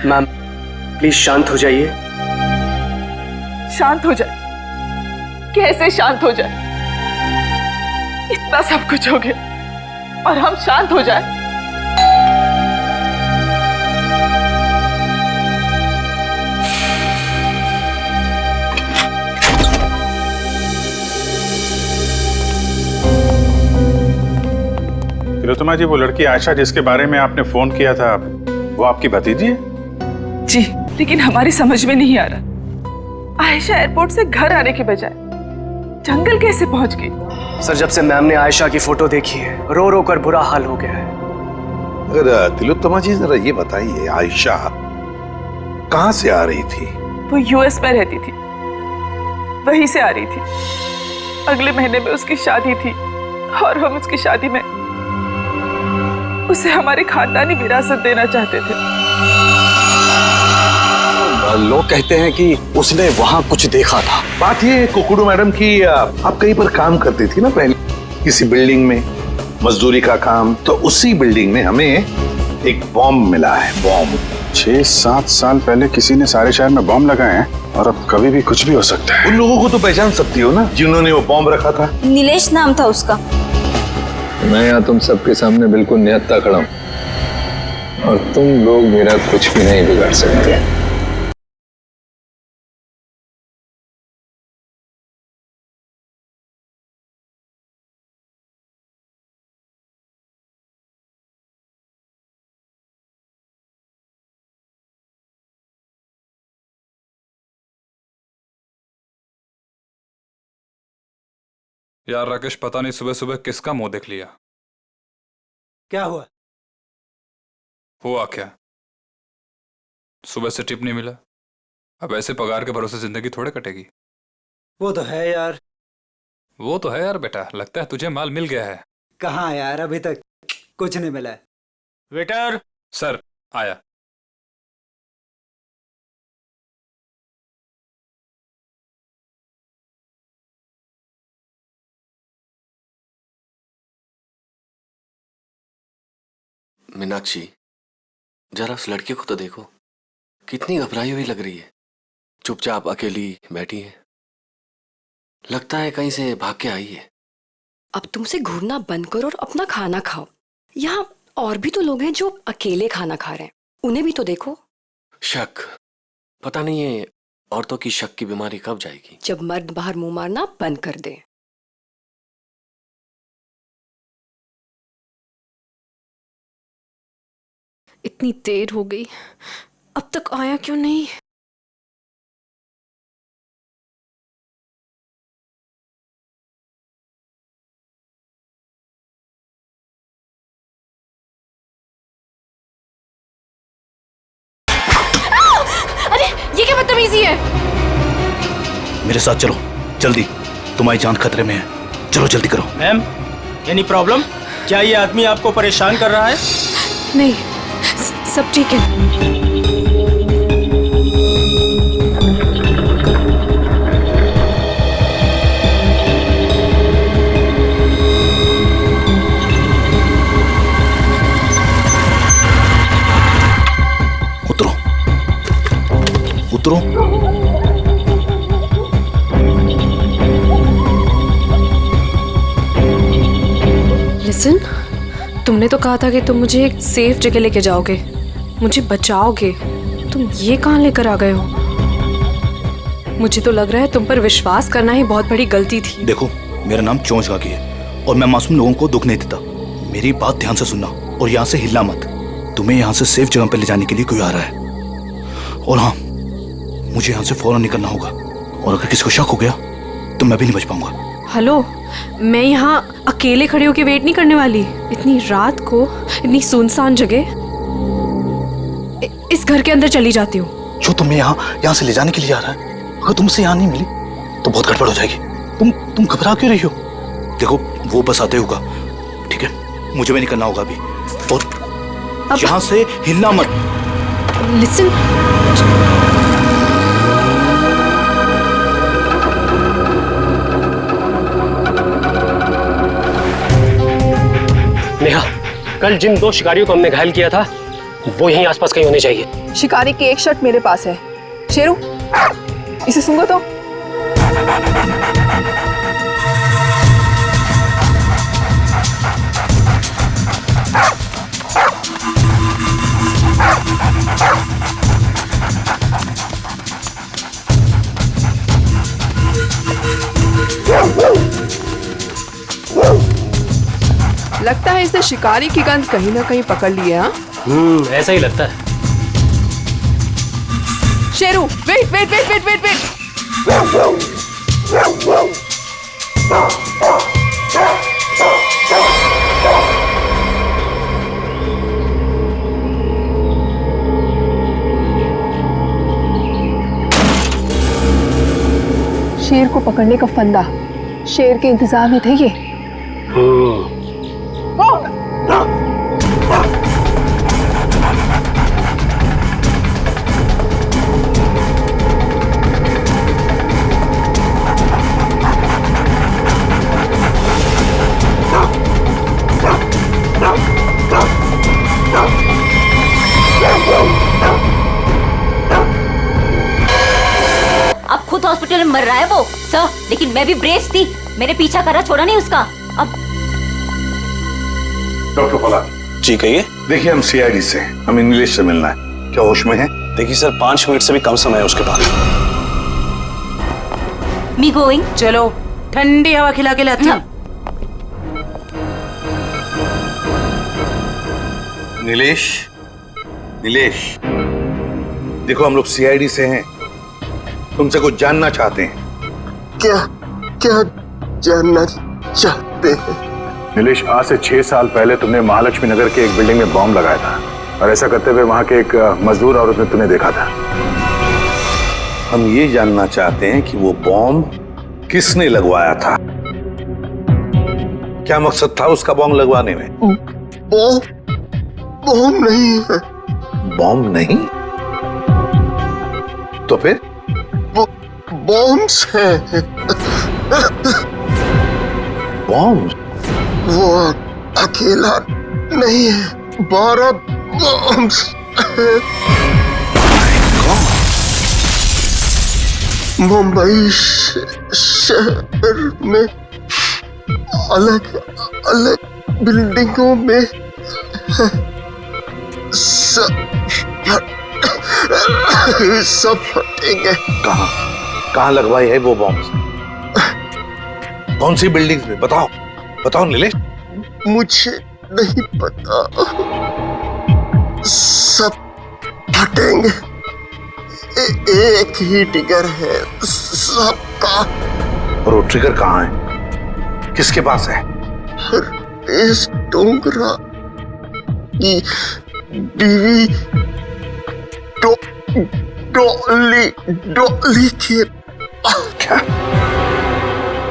Ma'am please शांत हो जाइए। शांत हो जाए? कैसे शांत हो जाए? इतना सब कुछ हो गया और हम शांत हो जाए? तिलोत्तमा जी, वो लड़की आयशा जिसके बारे में आपने फोन किया था, वो आपकी भतीजी है? जी, लेकिन हमारी समझ में नहीं आ रहा, आयशा एयरपोर्ट से घर आने के बजाय जंगल कैसे पहुंच गई? सर, जब से मैम ने आयशा की फोटो देखी है, रो रो कर बुरा हाल हो गया है। अगर तिलोत्तमा जी जरा ये बताइए, आयशा कहाँ से आ रही थी? वो यूएस में रहती थी, वहीं से आ रही थी। अगले महीने में उसकी शादी थी और हम उसकी शादी में उसे हमारी खानदानी विरासत देना चाहते थे। लोग कहते हैं कि उसने वहां कुछ देखा था। बात ये कुकड़ू मैडम की, आप कहीं पर काम करती थी ना पहले, किसी बिल्डिंग में मजदूरी का काम, तो उसी बिल्डिंग में हमें एक बॉम्ब मिला है। बॉम्ब 6-7 साल पहले किसी ने सारे शहर में बॉम्ब लगाए हैं और अब कभी भी कुछ भी हो सकता है। उन लोगों को तो पहचान सकती हो ना जिन्होंने वो बॉम्ब रखा था? नीलेश नाम था उसका। मैं यहाँ तुम सबके सामने बिल्कुल निहत्था खड़ा हूँ और तुम लोग मेरा कुछ भी नहीं बिगाड़ सकते। यार राकेश, पता नहीं सुबह सुबह किसका मुंह देख लिया। क्या हुआ? हुआ क्या? सुबह से टिप नहीं मिला। अब ऐसे पगार के भरोसे जिंदगी थोड़े कटेगी। वो तो है यार। वो तो है यार बेटा, लगता है तुझे माल मिल गया है। कहाँ यार, अभी तक कुछ नहीं मिला है। वेटर। सर, आया। मीनाक्षी, जरा उस लड़की को तो देखो, कितनी घबराई हुई लग रही है। चुपचाप अकेली बैठी है, लगता है कहीं से भाग के आई है। अब तुमसे घूरना बंद करो और अपना खाना खाओ। यहाँ और भी तो लोग हैं जो अकेले खाना खा रहे हैं, उन्हें भी तो देखो। शक, पता नहीं ये औरतों की शक की बीमारी कब जाएगी। जब मर्द बाहर मुंह मारना बंद कर दे। इतनी देर हो गई, अब तक आया क्यों नहीं? अरे ये क्या बदतमीजी है? मेरे साथ चलो जल्दी, तुम्हारी जान खतरे में है। चलो जल्दी करो। Ma'am, any problem? क्या ये आदमी आपको परेशान कर रहा है? नहीं, सब ठीक है। उतरो उतरो। लिसन, तुमने तो कहा था कि तुम मुझे एक सेफ जगह लेके जाओगे, मुझे बचाओगे। तुम ये कहाँ लेकर आ गए हो? मुझे तो लग रहा है तुम पर विश्वास करना ही बहुत बड़ी गलती थी। देखो, मेरा नाम चोंच गागी है और मैं मासूम लोगों को दुख नहीं देता। मेरी बात ध्यान से सुनना और यहाँ से हिलना मत। तुम्हें यहाँ से सेफ जगह पर ले जाने के लिए कोई आ रहा है। और हाँ, मुझे यहाँ से फौरन निकलना होगा और अगर किसी को शक हो गया तो मैं भी नहीं बच पाऊंगा। हेलो, मैं यहाँ अकेले खड़े होकर वेट नहीं करने वाली। इतनी रात को इतनी सुनसान जगह, इस घर के अंदर चली जाती हूँ। जो तुम्हें यहाँ से ले जाने के लिए आ रहा है, अगर तुमसे यहाँ नहीं मिली तो बहुत गड़बड़ हो जाएगी। तुम घबरा क्यों रही हो? देखो, वो बस आते होगा, ठीक है? मुझे भी निकलना होगा अभी और यहाँ से हिलना मत। लिसन, नेहा, कल जिन 2 शिकारियों को हमने घायल किया था वो यहीं आसपास कहीं होने चाहिए। शिकारी की एक शर्ट मेरे पास है। शेरू, इसे सूंघो तो। लगता है इसने शिकारी की गंध कहीं ना कहीं पकड़ ली है। ऐसा ही लगता है। Sheru, wait wait wait wait wait wait. शेर को पकड़ने का फंदा, शेर के इंतजार में थे ये। अब खुद हॉस्पिटल में मर रहा है वो सर, लेकिन मैं भी ब्रेव थी, मैंने पीछा करा, छोड़ा नहीं उसका। अब डॉक्टर पलाक जी कहिए। देखिए, हम सीआईडी से, हमें नीलेश से मिलना है। क्या होश में है? देखिए सर, 5 मिनट से भी कम समय है उसके पास। Me going. चलो ठंडी हवा खिला के लाती हूँ। नीलेश, नीलेश, देखो हम लोग सीआईडी से हैं, तुमसे कुछ जानना चाहते हैं। क्या क्या जानना चाहते हैं? नीलेश, आज से 6 साल पहले तुमने महालक्ष्मी नगर के एक बिल्डिंग में बॉम्ब लगाया था, और ऐसा करते हुए वहां के एक मजदूर औरत ने तुम्हें देखा था। हम ये जानना चाहते हैं कि वो बॉम्ब किसने लगवाया था, क्या मकसद था उसका बॉम्ब लगवाने में? बॉम्ब नहीं है। बॉम्ब नहीं तो फिर? बॉम्ब्स है। बॉम्ब? वो अकेला नहीं है, 12 बॉम्ब्स है। मुंबई शहर में अलग अलग बिल्डिंगों में सब फटेंगे। कहाँ लगवाई है वो बॉम्ब? कौन सी बिल्डिंग में? बताओ बताओ नीलेश। मुझे नहीं पता, सब फटेंगे। एक ही ट्रिगर है सबका। और वो ट्रिगर कहाँ है, किसके पास है? इस डोंगरा की बीवी डॉली के। क्या?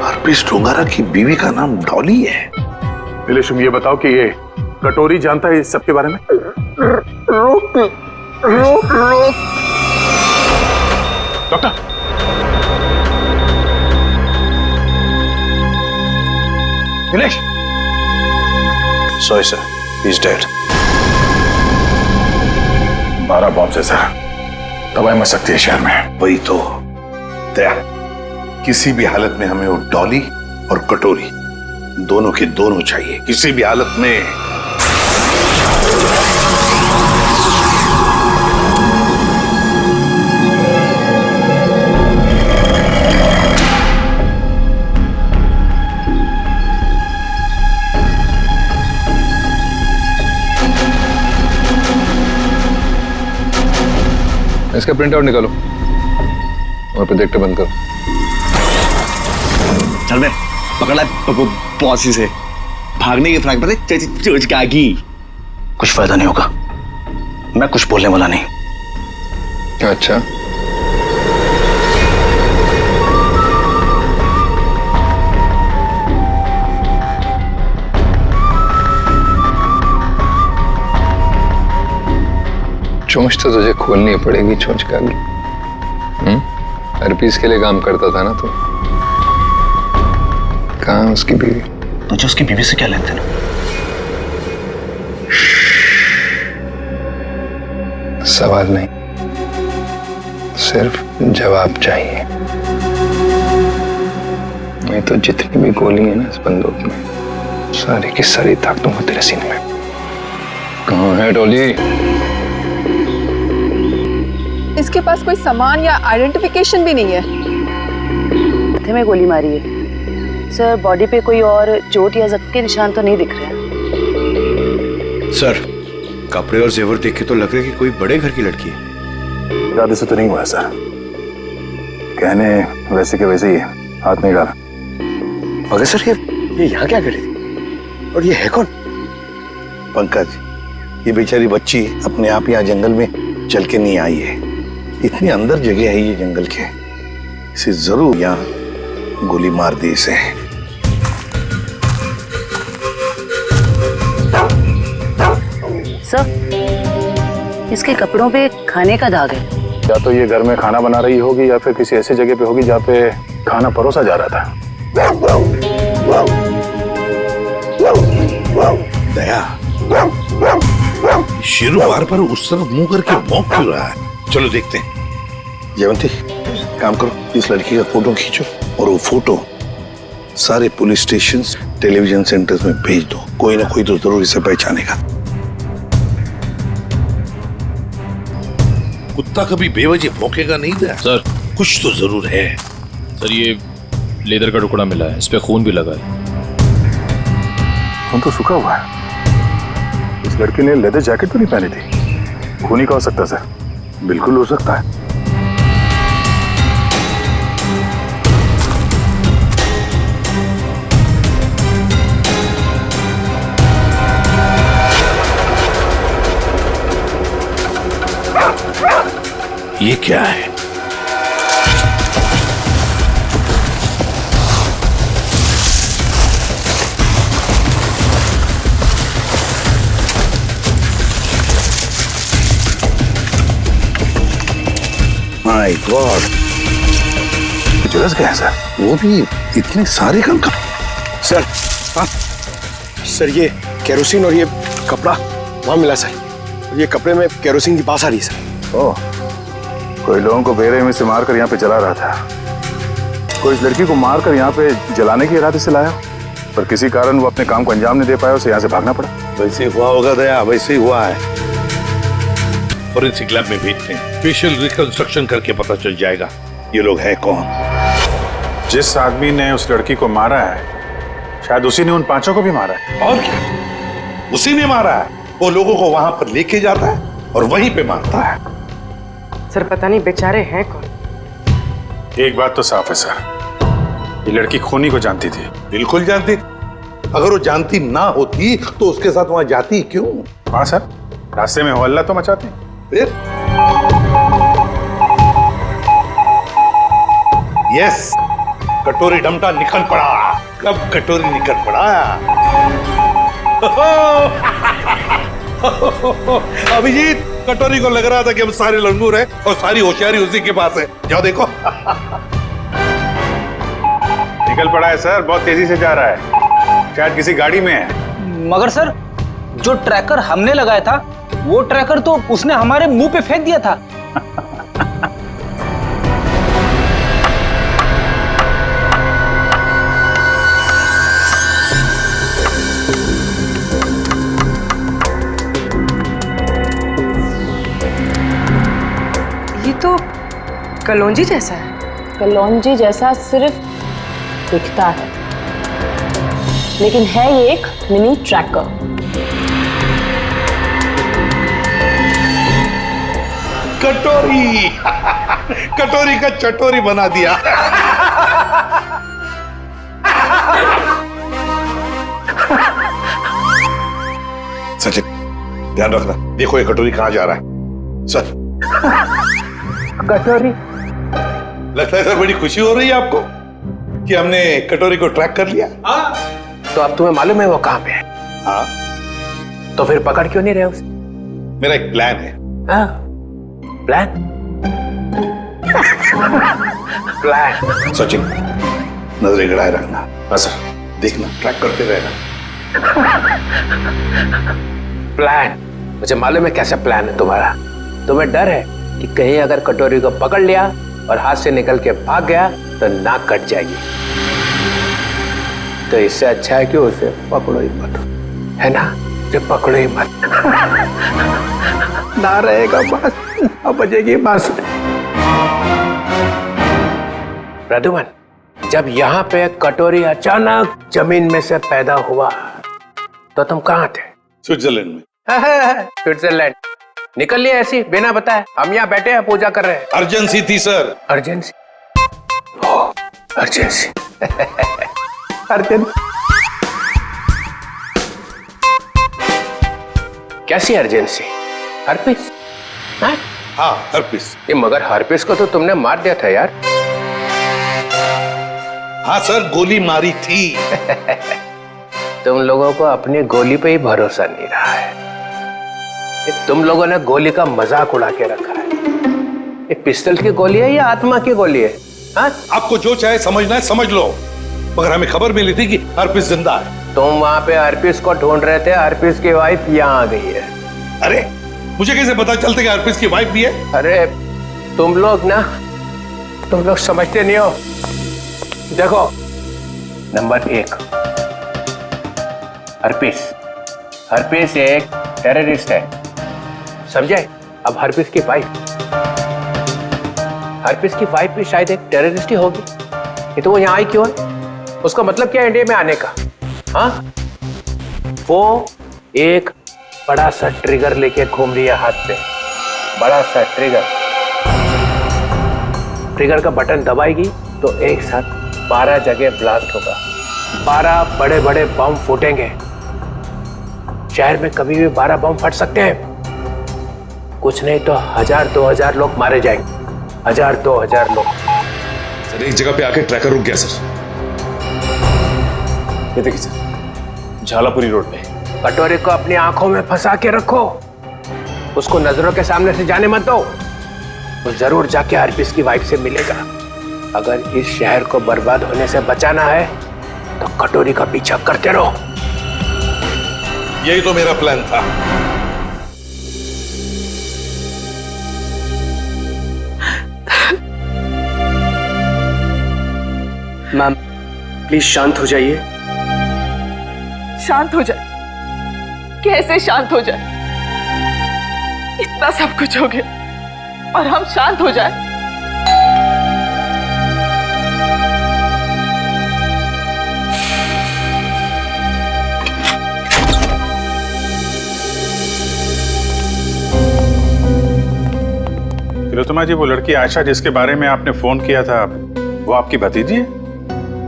हरप्रीत डोंगरा की बीवी का नाम डॉली है? नीलेश, तुम ये बताओ कि ये कटोरी जानता है इस सब के बारे में? रोक रोक रोक। Doctor, Nilesh. Sorry sir, he is dead. 12 bomb ऐसा तबाही मच सकती है शहर में। वही तो दया, किसी भी हालत में हमें वो डॉली और कटोरी दोनों के दोनों चाहिए, किसी भी हालत में। इसका प्रिंट आउट निकालो और प्रोजेक्टर बंद करो। चल बे, पकड़ ला पॉसी से। भागने की फ्रैक पर चोच के आगी। कुछ फायदा नहीं होगा, मैं कुछ बोलने वाला नहीं। अच्छा, चोंच तो तुझे खोलनी पड़ेगी, चोंच का भी। हरपीस के लिए काम करता था ना तू? कहाँ उसकी बीवी? तुझे उसकी बीवी से क्या लेन देन? सवाल नहीं, सिर्फ जवाब चाहिए। नहीं तो जितनी भी गोली है ना इस बंदूक में, सारी की सारी दाग दूंगा तेरे सीने में। कहाँ है डोली? इसके पास कोई सामान या आइडेंटिफिकेशन भी नहीं है। माथे में गोली मारी है सर, बॉडी पे कोई और चोट या जख्म के निशान तो नहीं दिख रहे हैं। सर, कपड़े और जेवर देख के तो लग रहा है कि कोई बड़े घर की लड़की है। इरादे से तो नहीं हुआ है सर, कहने वैसे के वैसे ही है, हाथ नहीं डाला। मगर सर ये यहाँ क्या कर रही थी? और ये है कौन? पंकज, ये बेचारी बच्ची अपने आप यहाँ जंगल में चल के नहीं आई है। इतनी अंदर जगह है ये जंगल के, इसे जरूर यहाँ गोली मार दी इसे। सर, इसके कपड़ों पे खाने का दाग है। या तो ये घर में खाना बना रही होगी या फिर किसी ऐसी जगह पे होगी जहाँ पे खाना परोसा जा रहा था। दया, शेरू बार बार उस तरफ मुंह करके भौंक क्यों रहा है? चलो देखते हैं। जयवंती, काम करो, इस लड़की का फोटो खींचो और वो फोटो सारे पुलिस स्टेशन, टेलीविजन सेंटर्स में भेज दो। कोई ना कोई तो जरूर इसे पहचानेगा। कुत्ता कभी बेवजह भौंकेगा नहीं दया। सर, कुछ तो जरूर है। सर, ये लेदर का टुकड़ा मिला है, इस पे खून भी लगा है। खून तो सूखा हुआ है। इस लड़की ने लेदर जैकेट तो नहीं पहनी थी। खून ही का हो सकता सर? बिल्कुल हो सकता है। ये क्या है? माय गॉड, झुलस गए सर। वो भी इतने सारे कंकड़। सर, हाँ सर, ये केरोसिन और ये कपड़ा वहां मिला सर। ये कपड़े में केरोसिन की बास आ रही है सर। ओह, कोई लोगों को बेरहमी से मारकर यहाँ पे जला रहा था। कोई इस लड़की को मारकर यहाँ पे जलाने के इरादे से लाया, पर किसी कारण वो अपने काम को अंजाम नहीं दे पाया, उसे यहाँ से भागना पड़ा। वैसे हुआ होगा दया, वैसे ही हुआ है। फॉरेंसिक लैब में भेजते हैं, फेशियल रिकंस्ट्रक्शन करके पता चल जाएगा ये लोग है कौन। जिस आदमी ने उस लड़की को मारा है, शायद उसी ने उन पांचों को भी मारा है। और क्या, उसी ने मारा है। वो लोगों को वहां पर लेके जाता है और वहीं पे मारता है। सर, पता नहीं बेचारे हैं कौन। एक बात तो साफ है सर, ये लड़की खूनी को जानती थी। बिल्कुल जानती। अगर वो जानती ना होती तो उसके साथ वहां जाती क्यों? हाँ सर, रास्ते में हल्ला तो मचाती। फिर यस, कटोरी डमटा निकल पड़ा। कब कटोरी निकल पड़ा? अभिजीत, कटोरी को लग रहा था कि हम सारे लंगूर हैं और सारी होशियारी उसी के पास है। जाओ देखो। निकल पड़ा है सर, बहुत तेजी से जा रहा है, शायद किसी गाड़ी में है। मगर सर, जो ट्रैकर हमने लगाया था वो ट्रैकर तो उसने हमारे मुंह पे फेंक दिया था। ये तो कलौंजी जैसा है। कलौंजी जैसा सिर्फ दिखता है, लेकिन है ये एक मिनी ट्रैकर। कटोरी कटोरी का चटोरी बना दिया। सचिन, ध्यान रखना, देखो ये कटोरी कहां जा रहा है। सर, कटोरी? लगता है सर बड़ी खुशी हो रही है आपको कि हमने कटोरी को ट्रैक कर लिया। तो अब तुम्हें मालूम है वो कहाँ पे है? हाँ। तो फिर पकड़ क्यों नहीं रहे उसे? मेरा एक प्लान है। हाँ, प्लान? प्लान? सचिन, नजरें गड़ाए रखना। हाँ सर, देखना, ट्रैक करते रहना। प्लान? मुझे मालूम है कैसा प्लान है तुम्हारा। तुम्हें डर है कि कहीं अगर कटोरी को पकड़ लिया और हाथ से निकल के भाग गया तो नाक कट जाएगी। तो इससे अच्छा है कि उसे पकड़ो ही मत, है ना? जो पकड़ो ही मत ना रहेगा बस, अब बजेगी बांस। प्रद्युमन, जब यहाँ पे कटोरी अचानक जमीन में से पैदा हुआ तो तुम कहाँ थे? स्विट्जरलैंड में। स्विट्जरलैंड निकल लिया ऐसी बिना बताए? हम यहाँ बैठे हैं पूजा कर रहे हैं। अर्जेंसी थी सर। अर्जेंसी? अर्जेंसी अर्जेंसी कैसी अर्जेंसी? हर्पिस? हाँ हर्पिस। ये मगर हर्पिस को तो तुमने मार दिया था यार। हाँ सर, गोली मारी थी। तुम लोगों को अपनी गोली पे ही भरोसा नहीं रहा है। तुम लोगों ने गोली का मजाक उड़ा के रखा है। ये पिस्टल की गोली है या आत्मा की गोली है? हाँ? आपको जो चाहे समझना है समझ लो, मगर हमें खबर मिली थी कि हर्पिस जिंदा है। तुम वहां पे हर्पिस को ढूंढ रहे थे, हर्पिस की वाइफ यहाँ आ गई है। अरे मुझे कैसे पता चलता कि हर्पिस की वाइफ भी है? अरे तुम लोग समझते नहीं हो। देखो, नंबर 1, हर्पिस एक टेररिस्ट है, समझे? अब हर्पिस की वाइफ भी शायद एक टेररिस्ट ही होगी। ये तो वो यहाँ आई क्यों है? उसका मतलब क्या है इंडिया में आने का? हाँ, वो एक बड़ा सा ट्रिगर लेके घूम रही है हाथ पे, बड़ा सा ट्रिगर का बटन दबाएगी तो एक साथ 12 जगह ब्लास्ट होगा, 12 बड़े बड़े बम फूटेंगे। शहर में कभी भी 12 बम फट सकते हैं, कुछ नहीं तो 1000-2000 लोग मारे जाएंगे। 1000-2000 लोग। सर एक जगह पे आके ट्रैकर रुक गया सर। ये देखिए सर, झालापुरी रोड पे। कटोरे को अपनी आंखों में फंसा के रखो, उसको नजरों के सामने से जाने मत दो। वो जरूर जाके हर्पिस की वाइफ से मिलेगा। अगर इस शहर को बर्बाद होने से बचाना है तो कटोरी का पीछा करते रहो। यही तो मेरा प्लान था। मैम प्लीज शांत हो जाइए। शांत हो जाए? कैसे शांत हो जाए? इतना सब कुछ हो गया और हम शांत हो जाए? तिलोत्तमा जी, वो लड़की आयशा जिसके बारे में आपने फोन किया था, वो आपकी भतीजी है?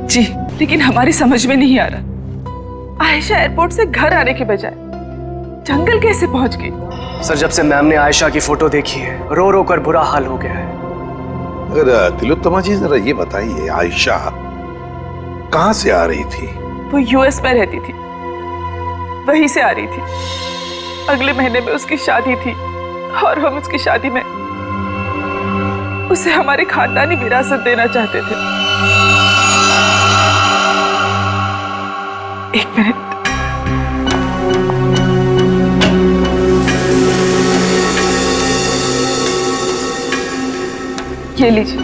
जी, लेकिन हमारी समझ में नहीं आ रहा, आयशा एयरपोर्ट से घर आने के बजाय जंगल कैसे पहुंच गई? सर, जब से मैम ने आयशा की फोटो देखी है, रो रो कर बुरा हाल हो गया है। अगर तिलोत्तमा जी जरा ये बताइए, आयशा कहां से आ रही थी? वो यूएस में रहती थी, वहीं से आ रही थी। अगले महीने में उसकी शादी थी और हम उसकी शादी में उसे हमारी खानदानी विरासत देना चाहते थे। एक मिनट। ये लीजिए,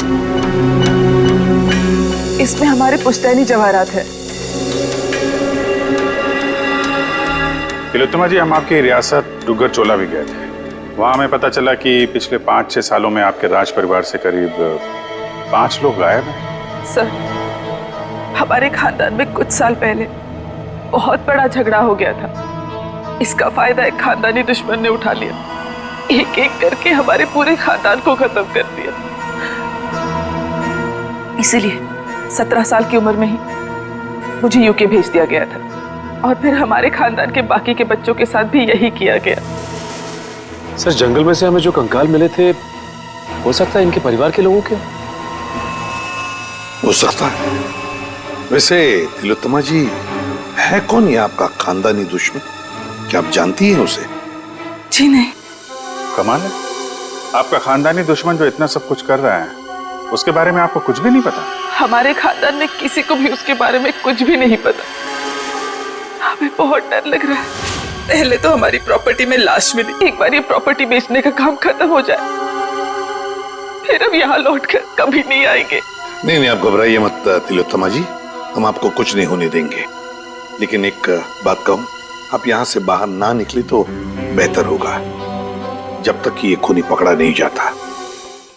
इसमें हमारे पुश्तैनी जवाहरात है। तिलोत्तमा जी, हम आपकी रियासत डुग्गर चोला भी गए थे। वहां हमें पता चला कि पिछले 5-6 सालों में आपके राज परिवार से करीब 5 लोग गायब हैं। सर, हमारे खानदान में कुछ साल पहले बहुत बड़ा झगड़ा हो गया था। इसका फायदा एक खानदानी दुश्मन ने उठा लिया, एक एक करके हमारे पूरे खानदान को खत्म कर दिया। इसीलिए 17 साल की उम्र में ही मुझे यूके भेज दिया गया था और फिर हमारे खानदान के बाकी के बच्चों के साथ भी यही किया गया। सर, जंगल में से हमें जो कंकाल मिले थे, हो सकता है इनके परिवार के लोगों के? हो सकता है। वैसे तिलोत्तमा जी, है कौन ये आपका खानदानी दुश्मन? क्या आप जानती हैं उसे? जी नहीं। कमाल है, आपका खानदानी दुश्मन जो इतना सब कुछ कर रहा है, उसके बारे में आपको कुछ भी नहीं पता? हमारे खानदान में किसी को भी उसके बारे में कुछ भी नहीं पता। हमें बहुत डर लग रहा है। पहले तो हमारी प्रॉपर्टी में लाश मिली, एक बार ये प्रॉपर्टी बेचने का काम खत्म हो जाए, फिर हम यहाँ लौटकर कभी नहीं आएंगे। नहीं, आप घबराइए मत तिलोत्तमा जी, हम आपको कुछ नहीं होने देंगे। लेकिन एक बात कहूं, आप यहाँ से बाहर ना निकले तो बेहतर होगा, जब तक कि ये खूनी पकड़ा नहीं जाता।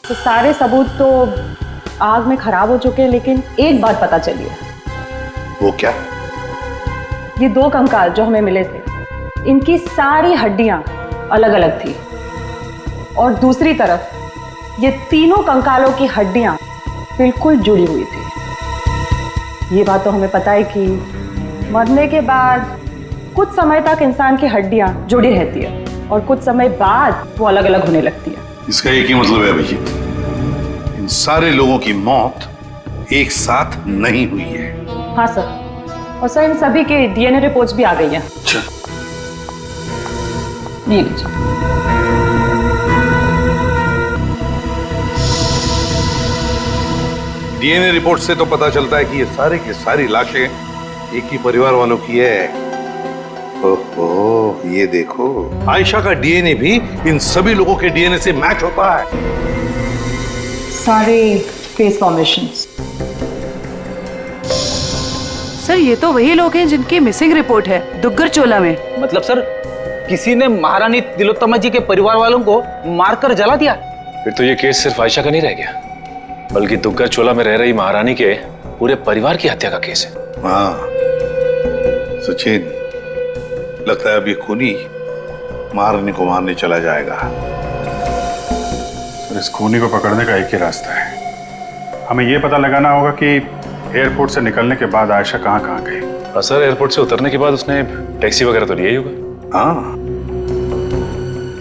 तो सारे सबूत तो आग में खराब हो चुके हैं, लेकिन एक बात पता चली है। वो क्या? ये 2 कंकाल जो हमें मिले थे, इनकी सारी हड्डियां अलग अलग थी, और दूसरी तरफ ये तीनों कंकालों की हड्डियां बिल्कुल जुड़ी हुई थी। ये बात तो हमें पता है कि मरने के बाद कुछ समय तक इंसान की हड्डियां जुड़ी रहती है और कुछ समय बाद वो अलग अलग होने लगती है। इसका एक ही मतलब है अभिजीत, इन सारे लोगों की मौत एक साथ नहीं हुई है। हाँ सर, और सर इन सभी के डीएनए रिपोर्ट्स भी आ गई हैं। अच्छा, ये लीजिए। डीएनए रिपोर्ट से तो पता चलता है कि ये सारे की सारी लाशें एक ही परिवार वालों की है। ओहो, ये देखो, आयशा का डीएनए भी इन सभी लोगों के डीएनए से मैच होता है। सारे फेस फॉर्मेशंस। सर ये तो वही लोग हैं जिनकी मिसिंग रिपोर्ट है दुग्गर चोला में। मतलब सर किसी ने महारानी तिलोत्तमा जी के परिवार वालों को मारकर जला दिया? फिर तो ये केस सिर्फ आयशा का नहीं रह गया, बल्कि दुग्गर चोला में रह रही महारानी के पूरे परिवार की हत्या का केस है। हाँ सचिन, लगता है अब ये खूनी महारानी को मारने चला जाएगा। सर, इस खूनी को पकड़ने का एक ही रास्ता है, हमें ये पता लगाना होगा कि एयरपोर्ट से निकलने के बाद आयशा कहाँ गई। हाँ सर, एयरपोर्ट से उतरने के बाद उसने टैक्सी वगैरह तो लिया ही होगा। हाँ,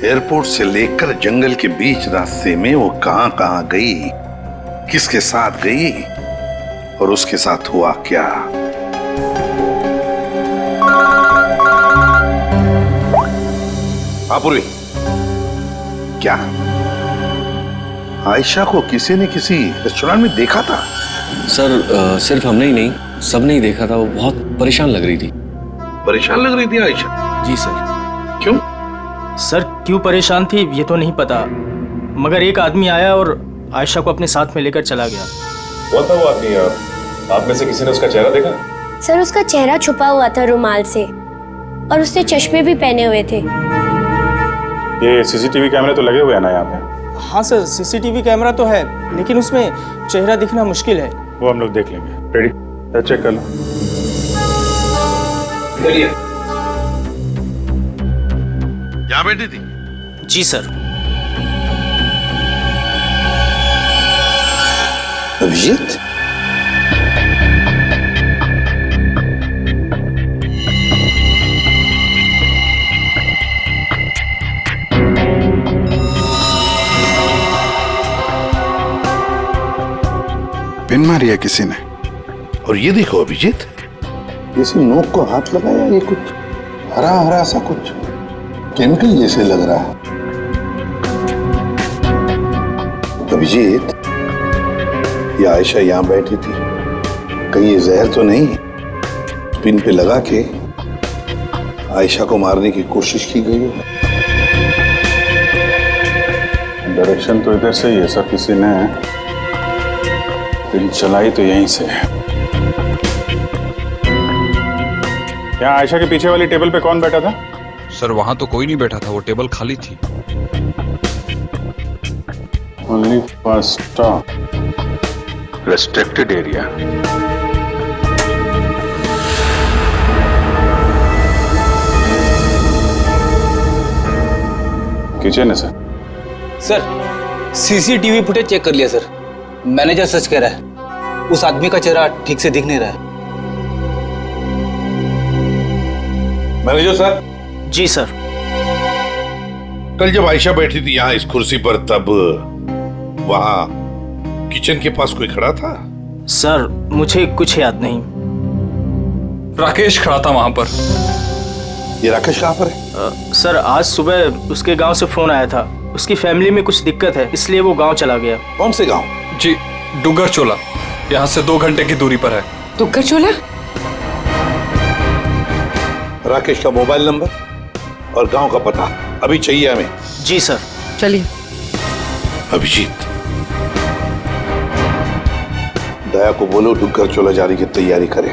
एयरपोर्ट से लेकर जंगल के बीच रास्ते में वो कहाँ गई, किसके साथ गई और उसके साथ हुआ क्या। पूर्वी, क्या आयशा को किसी ने किसी रेस्टोरेंट में देखा था? सर सिर्फ हमने ही नहीं, सबने ही देखा था। वो बहुत परेशान लग रही थी। परेशान लग रही थी आयशा? जी सर। क्यों? सर क्यों परेशान थी ये तो नहीं पता, मगर एक आदमी आया और आयशा को अपने साथ में लेकर चला गया। कौन था वो आदमी? आप में से किसी ने उसका चेहरा देखा? सर उसका चेहरा छुपा हुआ था रुमाल से, और उसने चश्मे भी पहने हुए थे। ये सीसीटीवी कैमरे तो लगे हुए हैं ना यहाँ पे? हाँ सर, सीसीटीवी कैमरा तो है, लेकिन उसमें चेहरा दिखना मुश्किल है। वो हम लोग देख लेंगे। रेडी? चेक कर लो। यहाँ बैठी थी? जी सर। अभिजीत, पिन मारी है किसी ने। और ये देखो अभिजीत, इसी नोक को हाथ लगाया, ये कुछ हरा हरा सा कुछ केमिकल जैसे लग रहा है। अभिजीत, ये आयशा यहाँ बैठी थी, कहीं ये जहर तो नहीं पिन पे लगा के आयशा को मारने की कोशिश की गई है? डायरेक्शन तो इधर से ही है सर, किसी ने पिन चलाई तो यहीं से है। यहाँ आयशा के पीछे वाली टेबल पे कौन बैठा था? सर वहां तो कोई नहीं बैठा था, वो टेबल खाली थी। Only first stop restricted area. Kitchen है sir. Sir CCTV footage check कर लिया सर, मैनेजर सच कह रहा है, उस आदमी का चेहरा ठीक से दिख नहीं रहा है। Manager sir. जी सर। कल जब आयशा बैठी थी यहाँ इस कुर्सी पर, तब वहां किचन के पास कोई खड़ा था? सर मुझे कुछ याद नहीं। राकेश खड़ा था वहां पर। ये राकेश कहाँ पर है? सर आज सुबह उसके गांव से फोन आया था, उसकी फैमिली में कुछ दिक्कत है, इसलिए वो गांव चला गया। कौन से गांव? जी डुग्गर चोला, यहाँ से 2 घंटे की दूरी पर है। दुग्गर चोला? राकेश का मोबाइल नंबर? और गांव का पता अभी चाहिए हमें। जी सर। चलिए। अभिजीत, दया को बोलो डुग्गर चोला जारी की तैयारी करें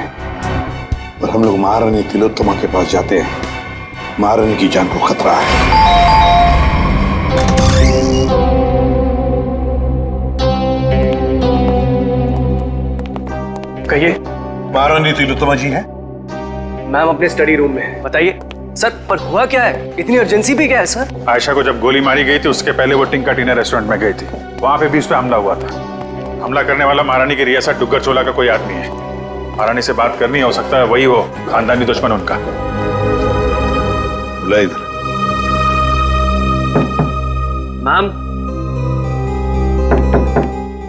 और हम लोग महारानी तिलोत्तमा के पास जाते हैं। महारानी की जान को खतरा है। कहिए। महारानी तिलोत्तमा जी हैं? मैम अपने स्टडी रूम में है। बताइए सर, पर हुआ क्या है? इतनी अर्जेंसी भी क्या है सर? आयशा को जब गोली मारी गई थी उसके पहले वो टिंका टीना रेस्टोरेंट में गई थी। वहां पे भी उस पर हमला हुआ था। हमला करने वाला महारानी की रियासत डुग्गर चोला का कोई आदमी है। महारानी से बात करनी हो सकता है वही हो खानदानी दुश्मन उनका। बुला इधर।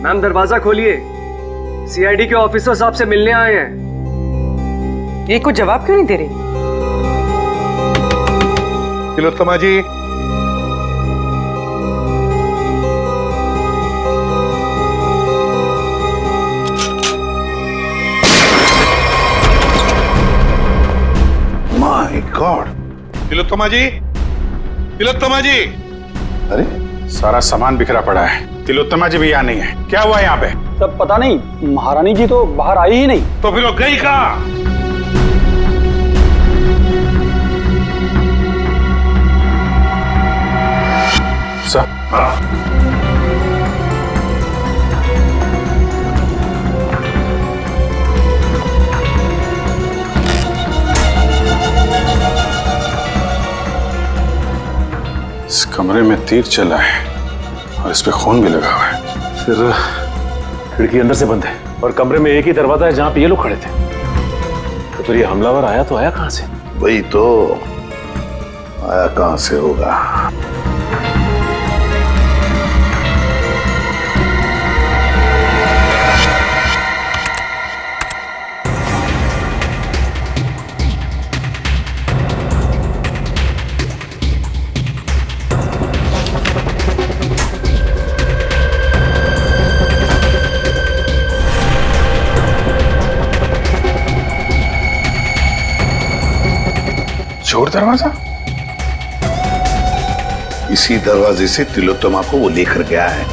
मैम दरवाजा खोलिए, सीआईडी के ऑफिसर साहब से मिलने आए हैं। ये कुछ जवाब क्यों नहीं दे रही? तिलोत्तमा जी, माय गॉड। तिलोत्तमा जी, तिलोत्तमा जी। अरे सारा सामान बिखरा पड़ा है। तिलोत्तमा जी भी यहाँ नहीं है। क्या हुआ यहाँ पे? सब पता नहीं, महारानी जी तो बाहर आई ही नहीं। तो फिर वो गई कहाँ? इस कमरे में तीर चला है और इस पे खून भी लगा हुआ है। फिर खिड़की अंदर से बंद है और कमरे में एक ही दरवाजा है जहां पे ये लोग खड़े थे। तो फिर ये हमलावर आया तो आया कहां से? वही तो, आया कहां से होगा? चोर दरवाजा? इसी दरवाजे से तिलोत्तमा को वो लेकर गया है।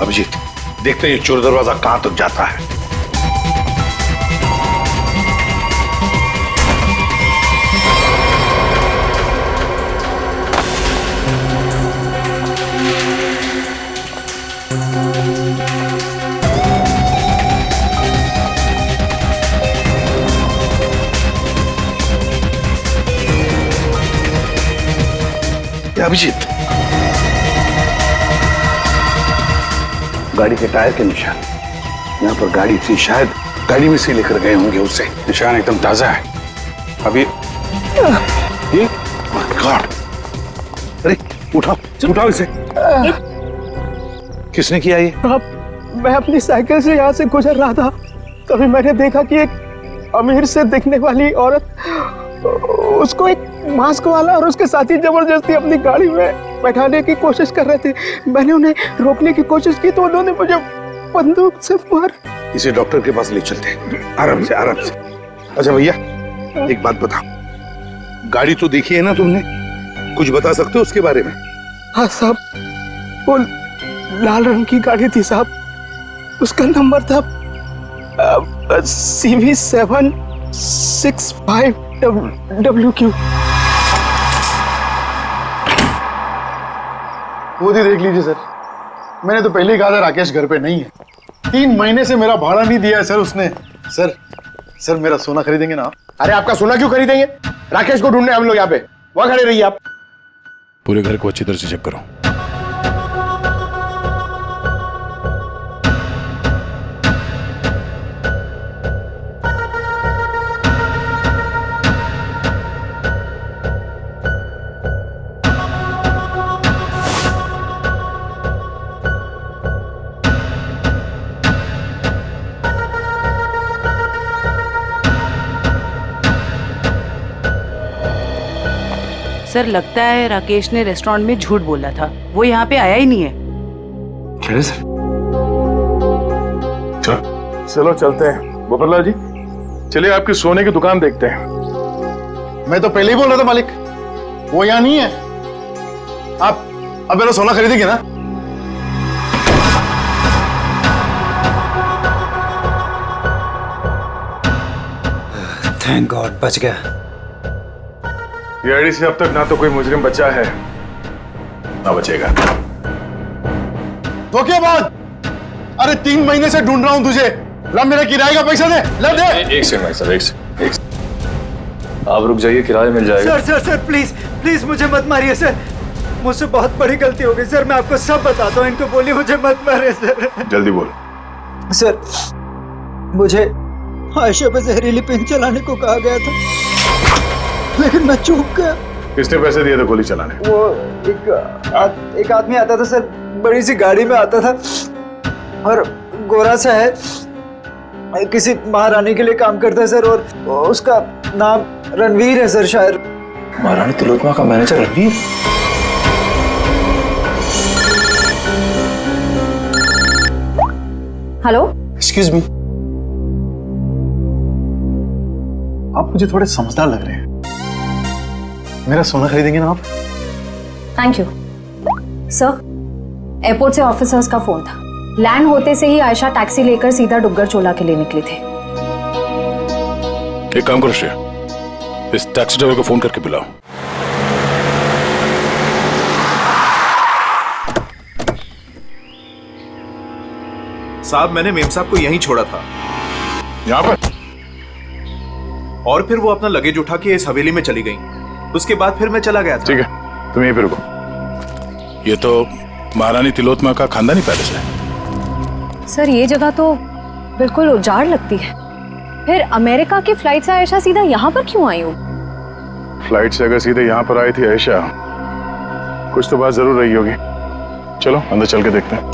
अभिजीत, देखते हैं ये चोर दरवाजा कहां तक जाता है। अभिजीत, गाड़ी के टायर के निशान यहाँ पर गाड़ी थी, शायद गाड़ी में से लेकर गए होंगे उसे। निशान एकदम ताजा है। अभी ये गॉड, अरे उठाओ उठाओ इसे। किसने किया ये? मैं अपनी साइकिल से यहाँ से गुजर रहा था, तभी मैंने देखा कि एक अमीर से दिखने वाली औरत उसको एक मास्क वाला और उसके साथी जबरदस्ती अपनी गाड़ी में बैठाने की कोशिश कर रहे थे। मैंने उन्हें रोकने की कोशिश की तो उन्होंने मुझे बंदूक से मार। इसे डॉक्टर के पास ले चलते हैं, आराम से आराम से। अच्छा भैया, एक बात बताओ, गाड़ी तो देखी है ना तुमने? कुछ बता सकते हो उसके बारे में? हाँ साहब, वो लाल रंग की गाड़ी थी साहब। उसका नंबर था CV765WQ। खुद ही देख लीजिए सर, मैंने तो पहले ही कहा था राकेश घर पे नहीं है। 3 महीने से मेरा भाड़ा नहीं दिया है सर उसने। सर मेरा सोना खरीदेंगे ना आप? अरे आपका सोना क्यों खरीदेंगे? राकेश को ढूंढने हम लोग यहाँ पे, वहां खड़े रहिए आप। पूरे घर को अच्छी तरह से चेक करो। सर लगता है राकेश ने रेस्टोरेंट में झूठ बोला था, वो यहाँ पे आया ही नहीं है। चले सर। चलो चलते हैं। गोपाललाल जी, चलिए आपकी सोने की दुकान देखते हैं। मैं तो पहले ही बोल रहा था मालिक, वो यहाँ नहीं है। आप अब मेरा सोना खरीदेंगे ना? थैंक गॉड, बच गया। सीआईडी से अब तक ना तो कोई मुजरिम बचा है ना बचेगा। तो क्या बात? अरे 3 महीने से ढूंढ रहा हूं तुझे। ला मेरे किराए का पैसा दे, ला दे। एक सेकंड भाई साहब, एक सेकंड। आप रुक जाइए, किराया मिल जाएगा। सर प्लीज प्लीज मुझे मत मारिए सर, मुझसे बहुत बड़ी गलती हो गई सर। मैं आपको सब बताता हूँ, इनको बोलिए मुझे मत मारे सर। जल्दी बोल। सर मुझे आयशा पे जहरीली पिन चलाने को कहा गया था, लेकिन मैं चूक गया। किसने पैसे दिए थे गोली चलाने? वो एक आदमी आता था सर, बड़ी सी गाड़ी में आता था और गोरा सा है, किसी महारानी के लिए काम करता है सर, और उसका नाम रणवीर है सर शायद। महारानी तिलोत्तमा का manager Ranveer? Hello, excuse me, आप मुझे थोड़े समझदार लग रहे हैं। मेरा सोना खरीदेंगे ना आप? Thank you sir. एयरपोर्ट से ऑफिसर्स का फोन था, लैंड होते से ही आयशा टैक्सी लेकर सीधा डुग्गर चोला के लिए निकली थी। एक काम करो श्रेया, इस टैक्सी ड्राइवर को फोन करके बुलाओ। साहब, मैंने मेम साहब को यहीं छोड़ा था। यहाँ पर? और फिर वो अपना लगेज उठा के इस हवेली में चली गई। उसके बाद फिर मैं चला गया था। ठीक है, तुम यहीं पे रुको। ये तो महारानी तिलोत्तमा का खानदानी पैलेस है। सर ये जगह तो बिल्कुल उजाड़ लगती है। फिर अमेरिका की फ्लाइट से आयशा सीधा यहाँ पर क्यों आई हो? फ्लाइट से अगर सीधे यहाँ पर आई थी आयशा, कुछ तो बात जरूर रही होगी। चलो अंदर चल के देखते हैं।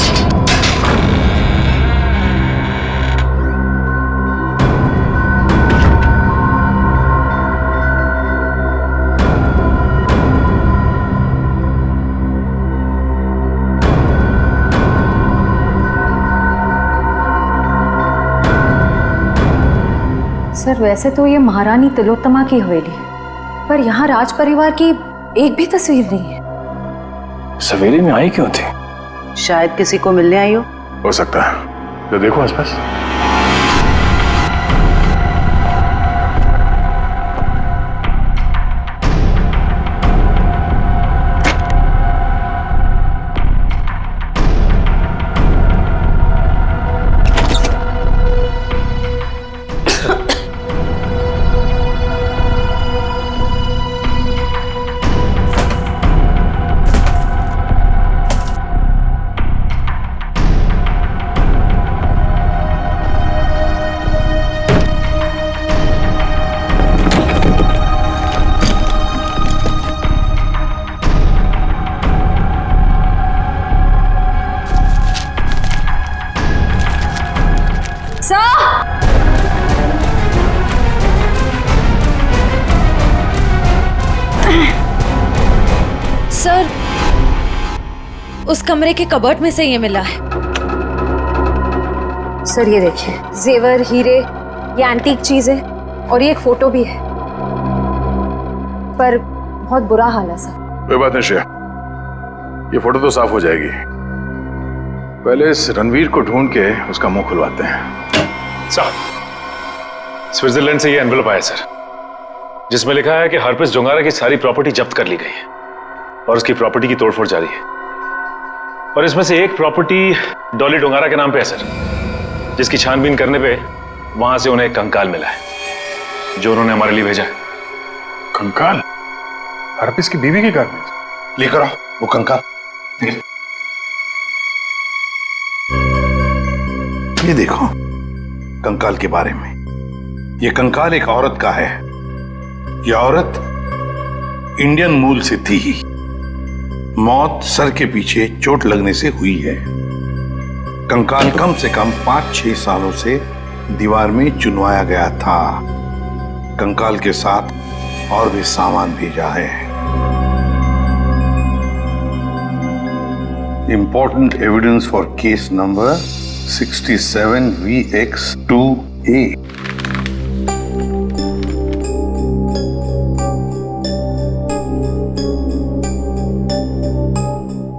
सर वैसे तो ये महारानी तिलोत्तमा की हवेली है, पर यहाँ राज परिवार की एक भी तस्वीर नहीं है। इस हवेली में आई क्यों थी? शायद किसी को मिलने आई हो सकता है। तो देखो आसपास। सर, उस कमरे के कबर्ड में से ये मिला है। सर ये देखिए, जेवर, हीरे, ये एंटीक चीजें, और ये एक फोटो भी है, पर बहुत बुरा हाल है सर। कोई बात नहीं श्रेया, ये फोटो तो साफ हो जाएगी। पहले इस रणवीर को ढूंढ के उसका मुंह खुलवाते हैं। सर, स्विट्जरलैंड से ये एनवेलप आया सर, जिसमें लिखा है कि हरप्रिस डोंगारा की सारी प्रॉपर्टी जब्त कर ली गई है और उसकी प्रॉपर्टी की तोड़फोड़ जारी है। और इसमें से एक प्रॉपर्टी डॉली डोंगारा के नाम पे है सर, जिसकी छानबीन करने पे वहां से उन्हें एक कंकाल मिला है, जो उन्होंने हमारे लिए भेजा है। कंकाल? हरप्रिस की बीवी की कार में लेकर आओ वो कंकाल। ये देखो कंकाल के बारे में। ये कंकाल एक औरत का है। ये औरत इंडियन मूल से थी ही। मौत सर के पीछे चोट लगने से हुई है। कंकाल कम से कम 5-6 सालों से दीवार में चुनवाया गया था। कंकाल के साथ और भी सामान भेजा है। important evidence for case number 67VX2A.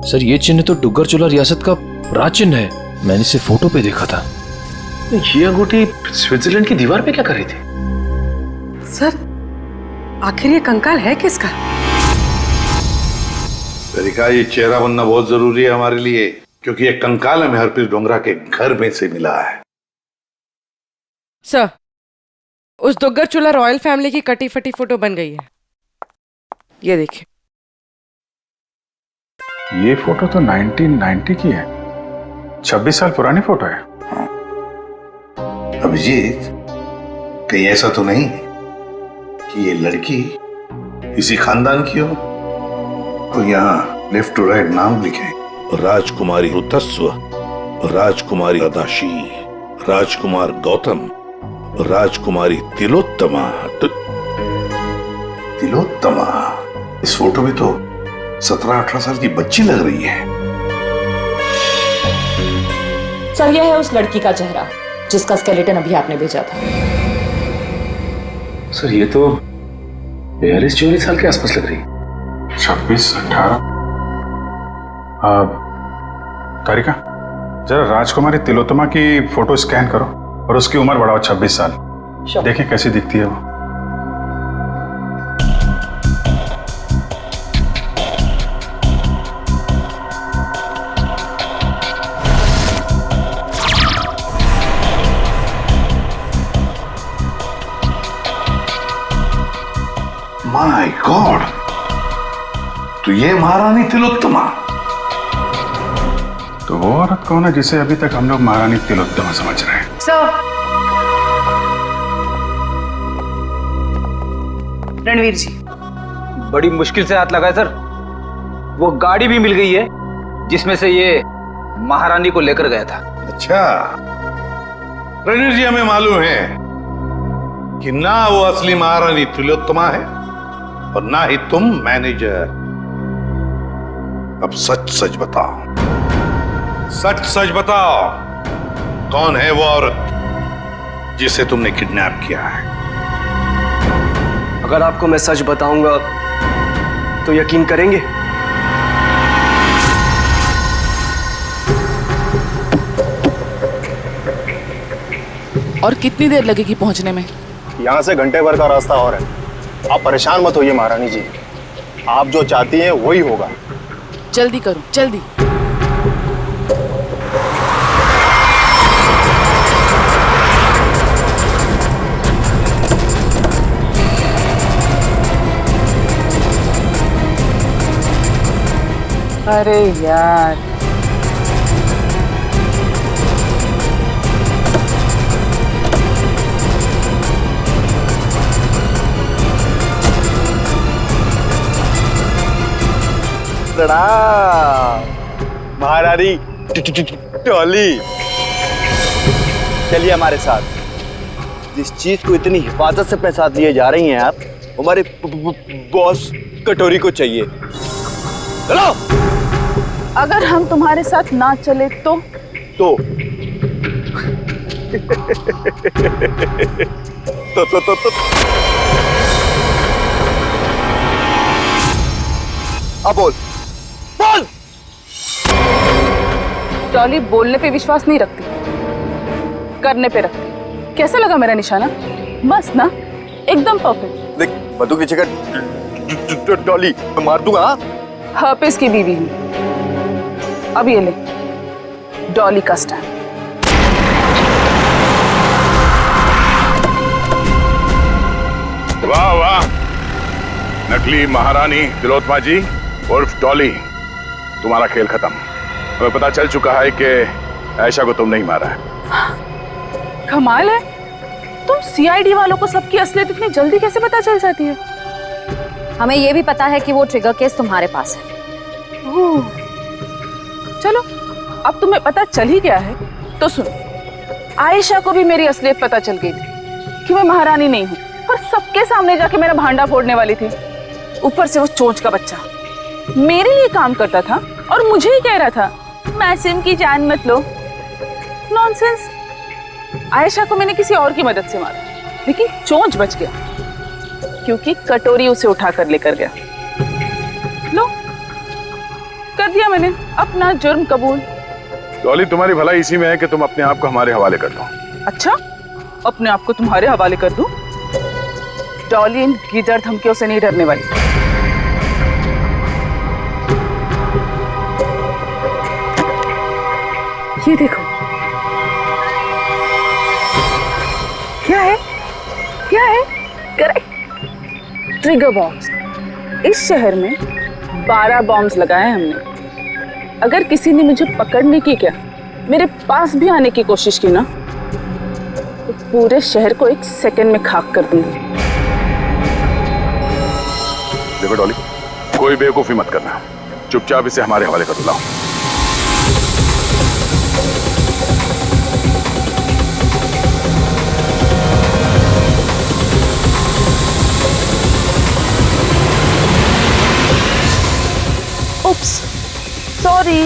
Sir ये चिन्ह तो डुग्गर चोला रियासत का राज चिन्ह है। मैंने इसे फोटो पे देखा था। ये अंगूठी स्विट्जरलैंड की दीवार पे क्या कर रही थी? सर आखिर ये कंकाल है किसका? तरीका ये चेहरा बनना बहुत जरूरी है हमारे लिए, क्योंकि ये कंकाल हमें हरप्रीत डोंगरा के घर में से मिला है। सर उस दुग्गर चोला रॉयल फैमिली की कटी फटी फोटो बन गई है, ये देखिए। ये फोटो तो 1990 की है, 26 साल पुरानी फोटो है। अभिजीत, कहीं ऐसा तो नहीं कि ये लड़की इसी खानदान की हो? तो यहाँ लेफ्ट टू राइट नाम लिखे, राजकुमारी ऋतस्व, राजकुमारी अदाशी, राजकुमार गौतम, राजकुमारी तिलोत्तमा। तिलोत्तमा? इस फोटो में तो 17-18 साल की बच्ची लग रही है। सर यह है उस लड़की का चेहरा जिसका स्केलेटन अभी आपने भेजा था। सर ये तो 42-44 साल के आसपास लग रही है। 26-18। तारिका, जरा राजकुमारी तिलोत्तमा की फोटो स्कैन करो और उसकी उम्र बढ़ाओ 26 साल। देखें कैसी दिखती है वो। माय गॉड, तो ये महारानी तिलोत्तमा। तो वो औरत कौन है जिसे अभी तक हम लोग महारानी तिलोत्तमा समझ रहे हैं? सर रणवीर जी, बड़ी मुश्किल से हाथ लगाए सर। वो गाड़ी भी मिल गई है जिसमें से ये महारानी को लेकर गया था। अच्छा, रणवीर जी, हमें मालूम है कि ना वो असली महारानी तिलोत्तमा है और ना ही तुम मैनेजर। अब सच सच बताओ, सच सच बताओ, कौन है वो औरत जिसे तुमने किडनैप किया है? अगर आपको मैं सच बताऊंगा तो यकीन करेंगे? और कितनी देर लगेगी पहुंचने में? यहाँ से घंटे भर का रास्ता और है। आप परेशान मत होइए महारानी जी, आप जो चाहती हैं वही होगा। जल्दी करो, जल्दी। अरे यार, प्रणाम महारानी टॉली। चलिए हमारे साथ। जिस चीज को इतनी हिफाजत से अपने साथ लिए जा रही हैं आप, हमारे बॉस कटोरी को चाहिए। चलो। अगर हम तुम्हारे साथ ना चले तो? तो अब बोल बोल। टॉली बोलने पे विश्वास नहीं रखती, करने पे रखती। कैसा लगा मेरा निशाना? मस्त ना, एकदम परफेक्ट। देख बंदूक की जगह टॉली मार दूंगा। हर्पिस की बीवी हूँ। अब ये ले डॉली का स्टैंड। वाह वाह, नकली महारानी तिलोत्तमा जी उर्फ डॉली, तुम्हारा खेल खत्म। हमें पता चल चुका है कि आयशा को तुमने ही मारा है। कमाल है, तुम सीआईडी वालों को सबकी असलियत इतनी जल्दी कैसे पता चल जाती है? हमें यह भी पता है कि वो ट्रिगर केस तुम्हारे पास है। चलो, अब तुम्हें पता चल ही गया है तो सुनो। आयशा को भी मेरी असलियत पता चल गई थी कि मैं महारानी नहीं हूँ, पर सबके सामने जाके मेरा भांडा फोड़ने वाली थी। ऊपर से वो चोंच का बच्चा मेरे लिए काम करता था और मुझे ही कह रहा था मासूम की जान मत लो। नॉनसेंस। आयशा को मैंने किसी और की मदद से मारा, लेकिन चोंच बच गया क्योंकि कटोरी उसे उठाकर लेकर गया। लो, कर दिया मैंने अपना जुर्म कबूल। डॉली, तुम्हारी भलाई इसी में है कि तुम अपने आप को हमारे हवाले कर दो। अच्छा, अपने आप को तुम्हारे हवाले कर दूं? डॉली इन गीदड़ धमकियों से नहीं डरने वाली। ये देखो, क्या है? क्या है? Correct, trigger bombs. इस शहर में 12 बॉम्ब्स लगाए हमने। अगर किसी ने मुझे पकड़ने की क्या, मेरे पास भी आने की कोशिश की ना, तो पूरे शहर को 1 सेकंड में खाक कर दूंगी। देखो डॉली, कोई बेवकूफी मत करना, चुपचाप इसे हमारे हवाले कर दो। लाओ। Oops, sorry.